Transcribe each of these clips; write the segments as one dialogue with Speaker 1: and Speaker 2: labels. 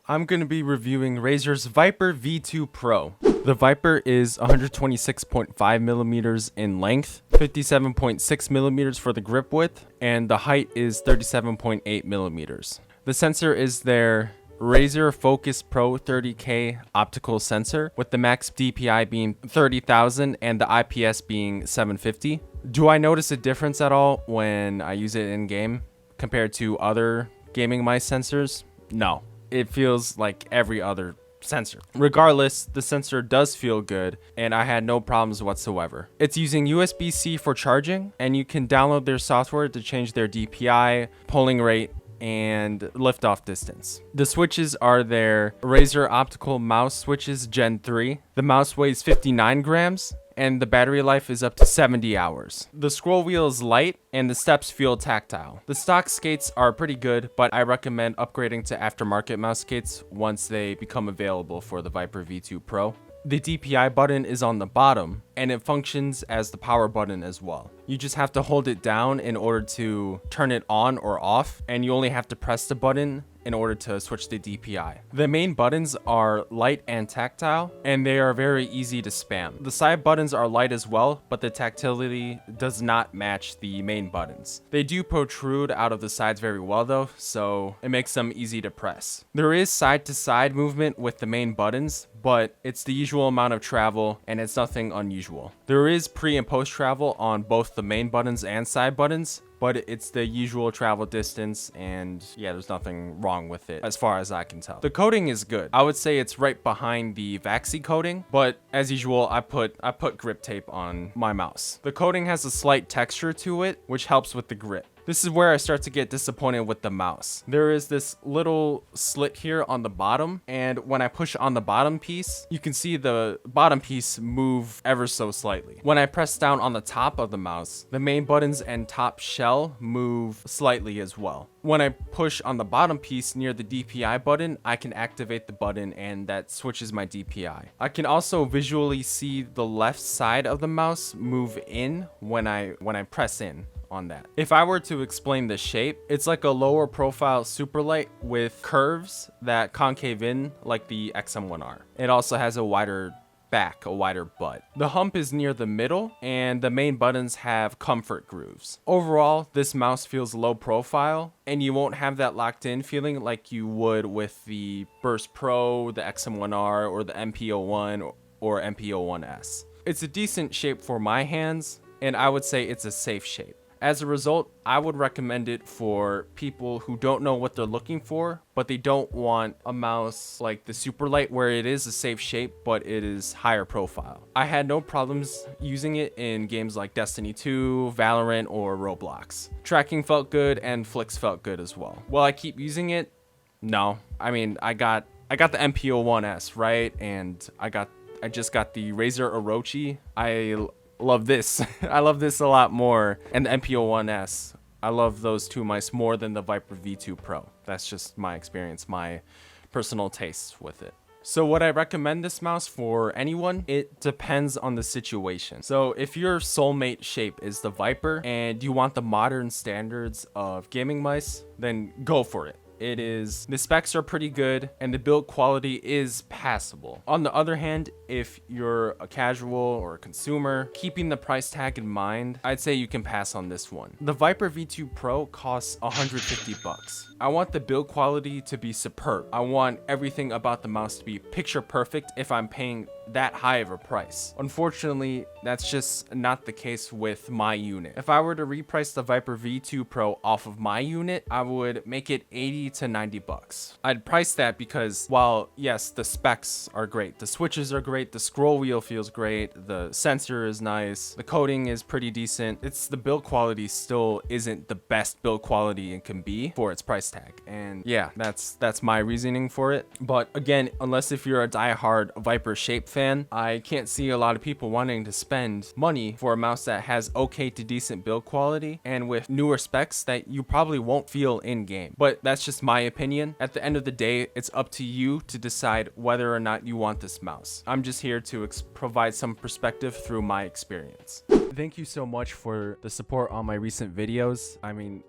Speaker 1: I'm going to be reviewing Razer's Viper V2 Pro. The Viper is 126.5 millimeters in length, 57.6 millimeters for the grip width, and the height is 37.8 millimeters. The sensor is their Razer Focus Pro 30K optical sensor, with the max DPI being 30,000 and the IPS being 750. Do I notice a difference at all when I use it in game compared to other gaming mice sensors? No. It feels like every other sensor. Regardless, the sensor does feel good and I had no problems whatsoever. It's using USB-C for charging, and you can download their software to change their DPI, polling rate, and liftoff distance. The switches are their Razer optical mouse switches Gen 3. The mouse weighs 59 grams and the battery life is up to 70 hours. The scroll wheel is light and the steps feel tactile. The stock skates are pretty good, but I recommend upgrading to aftermarket mouse skates once they become available for the Viper V2 Pro. The DPI button is on the bottom and it functions as the power button as well. You just have to hold it down in order to turn it on or off, and you only have to press the button in order to switch the DPI. The main buttons are light and tactile, and they are very easy to spam. The side buttons are light as well, but the tactility does not match the main buttons. They do protrude out of the sides very well though, so it makes them easy to press. There is side to side movement with the main buttons, but it's the usual amount of travel and it's nothing unusual. There is pre and post travel on both the main buttons and side buttons, but it's the usual travel distance, and yeah, there's nothing wrong with it as far as I can tell. The coating is good. I would say it's right behind the Vaxi coating, but as usual, I put grip tape on my mouse. The coating has a slight texture to it, which helps with the grip. This is where I start to get disappointed with the mouse. There is this little slit here on the bottom, and when I push on the bottom piece, you can see the bottom piece move ever so slightly. When I press down on the top of the mouse, the main buttons and top shell move slightly as well. When I push on the bottom piece near the DPI button, I can activate the button and that switches my DPI. I can also visually see the left side of the mouse move in when I press in on that. If I were to explain the shape, it's like a lower profile superlight with curves that concave in like the XM1R. It also has a wider back, a wider butt. The hump is near the middle and the main buttons have comfort grooves. Overall, this mouse feels low profile and you won't have that locked in feeling like you would with the Burst Pro, the XM1R, or the MP01 or MP01S. It's a decent shape for my hands, and I would say it's a safe shape. As a result, I would recommend it for people who don't know what they're looking for, but they don't want a mouse like the Superlight where it is a safe shape, but it is higher profile. I had no problems using it in games like Destiny 2, Valorant, or Roblox. Tracking felt good and flicks felt good as well. Will I keep using it? No. I mean, I got the MP01S, right? And I just got the Razer Orochi. I love this. I love this a lot more. And the MP01S. I love those two mice more than the Viper V2 Pro. That's just my experience, my personal tastes with it. So would I recommend this mouse for anyone? It depends on the situation. So if your soulmate shape is the Viper and you want the modern standards of gaming mice, then go for it. The specs are pretty good and the build quality is passable. On the other hand, if you're a casual or a consumer, keeping the price tag in mind, I'd say you can pass on this one. The Viper V2 Pro costs 150 bucks. I want the build quality to be superb. I want everything about the mouse to be picture perfect if I'm paying that high of a price. Unfortunately, that's just not the case with my unit. If I were to reprice the Viper V2 Pro off of my unit, I would make it 80 to 90 bucks. I'd price that because while yes, the specs are great, the switches are great, the scroll wheel feels great, the sensor is nice, the coating is pretty decent, it's the build quality still isn't the best build quality it can be for its price tag. And yeah, that's my reasoning for it. But again, unless if you're a diehard Viper shape fan, I can't see a lot of people wanting to spend money for a mouse that has okay to decent build quality and with newer specs that you probably won't feel in game. But that's just my opinion. At the end of the day, it's up to you to decide whether or not you want this mouse. I'm just here to provide some perspective through my experience. Thank you so much for the support on my recent videos. I mean,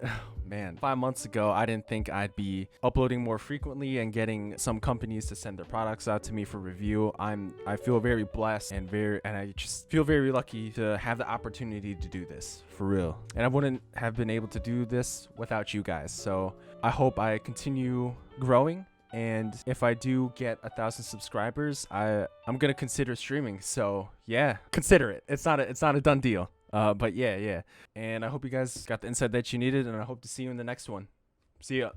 Speaker 1: man, 5 months ago, I didn't think I'd be uploading more frequently and getting some companies to send their products out to me for review. I feel very blessed and I just feel very lucky to have the opportunity to do this, for real. And I wouldn't have been able to do this without you guys. So I hope I continue growing. And if I do get 1,000 subscribers, I'm gonna consider streaming. So yeah, consider it. It's not a done deal. But yeah. And I hope you guys got the insight that you needed, and I hope to see you in the next one. See ya.